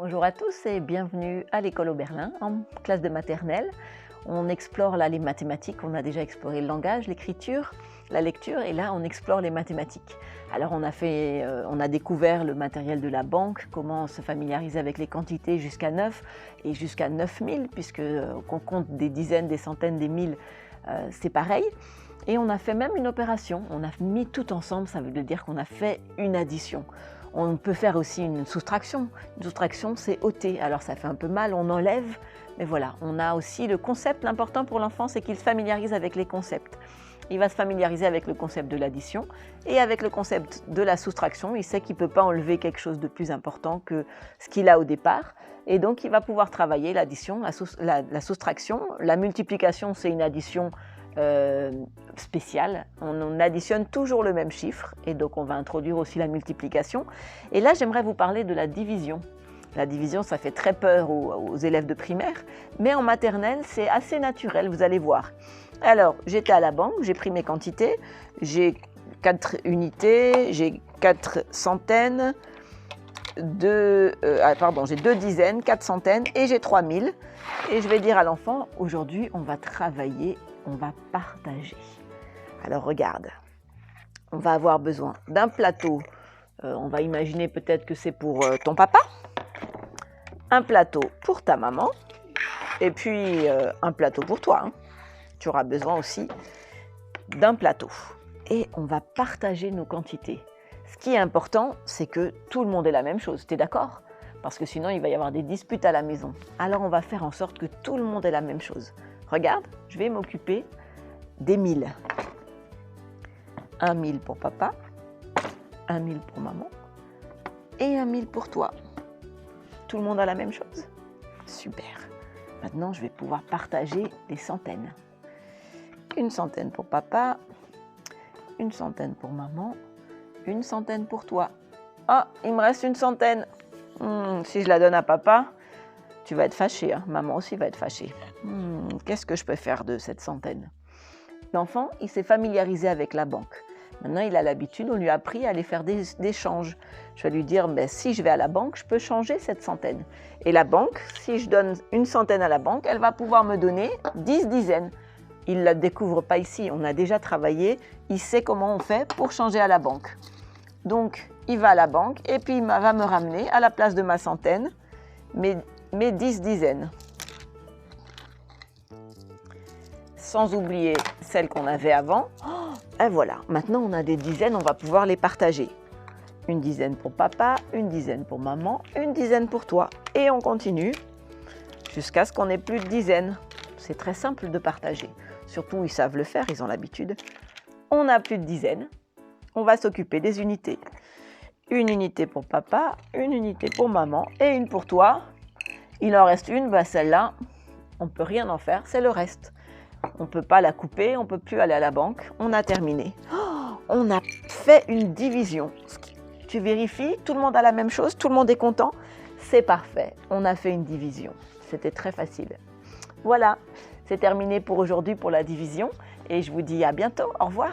Bonjour à tous et bienvenue à l'école Oberlin en classe de maternelle. On explore là les mathématiques, on a déjà exploré le langage, l'écriture, la lecture et là on explore les mathématiques. Alors on a découvert le matériel de la banque, comment se familiariser avec les quantités jusqu'à 9 et jusqu'à 9000 puisque qu'on compte des dizaines, des centaines, des mille, c'est pareil. Et on a fait même une opération, on a mis tout ensemble, ça veut dire qu'on a fait une addition. On peut faire aussi une soustraction. Une soustraction, c'est ôter. Alors ça fait un peu mal, on enlève, mais voilà. On a aussi le concept. L'important pour l'enfant, c'est qu'il se familiarise avec les concepts. Il va se familiariser avec le concept de l'addition et avec le concept de la soustraction. Il sait qu'il ne peut pas enlever quelque chose de plus important que ce qu'il a au départ. Et donc, il va pouvoir travailler l'addition, la soustraction. La multiplication, c'est une addition spéciale. On additionne toujours le même chiffre et donc on va introduire aussi la multiplication. Et là, j'aimerais vous parler de la division. La division, ça fait très peur aux élèves de primaire, mais en maternelle, c'est assez naturel, vous allez voir. Alors, j'étais à la banque, j'ai pris mes quantités, j'ai 4 unités, j'ai 4 centaines, j'ai 2 dizaines, 4 centaines et j'ai 3000. Et je vais dire à l'enfant, aujourd'hui, on va travailler, on va partager. Alors regarde, on va avoir besoin d'un plateau. On va imaginer peut-être que c'est pour ton papa, un plateau pour ta maman, et puis un plateau pour toi. Hein. Tu auras besoin aussi d'un plateau. Et on va partager nos quantités. Ce qui est important, c'est que tout le monde ait la même chose. Tu es d'accord ? Parce que sinon, il va y avoir des disputes à la maison. Alors, on va faire en sorte que tout le monde ait la même chose. Regarde, je vais m'occuper des 1000. 1000 pour papa, 1000 pour maman et 1000 pour toi. Tout le monde a la même chose ? Super. Maintenant, je vais pouvoir partager des centaines. Une centaine pour papa, une centaine pour maman, une centaine pour toi. Ah, il me reste une centaine. Si je la donne à papa, tu vas être fâché. Hein. Maman aussi va être fâchée. Qu'est-ce que je peux faire de cette centaine ? L'enfant, il s'est familiarisé avec la banque. Maintenant, il a l'habitude, on lui a appris à aller faire des changes. Je vais lui dire, si je vais à la banque, je peux changer cette centaine. Et la banque, si je donne une centaine à la banque, elle va pouvoir me donner 10 dizaines. Il ne la découvre pas ici, on a déjà travaillé, il sait comment on fait pour changer à la banque. Donc, il va à la banque et puis il va me ramener à la place de ma centaine, mes 10 dizaines. Sans oublier celles qu'on avait avant. Et voilà, maintenant on a des dizaines, on va pouvoir les partager. Une dizaine pour papa, une dizaine pour maman, une dizaine pour toi. Et on continue jusqu'à ce qu'on ait plus de dizaines. C'est très simple de partager. Surtout, ils savent le faire, ils ont l'habitude. On n'a plus de dizaines. On va s'occuper des unités. Une unité pour papa, une unité pour maman et une pour toi. Il en reste une, celle-là, on ne peut rien en faire, c'est le reste. On ne peut pas la couper, on ne peut plus aller à la banque. On a terminé. On a fait une division. Tu vérifies, tout le monde a la même chose, tout le monde est content. C'est parfait, on a fait une division. C'était très facile. Voilà, c'est terminé pour aujourd'hui pour la division. Et je vous dis à bientôt. Au revoir.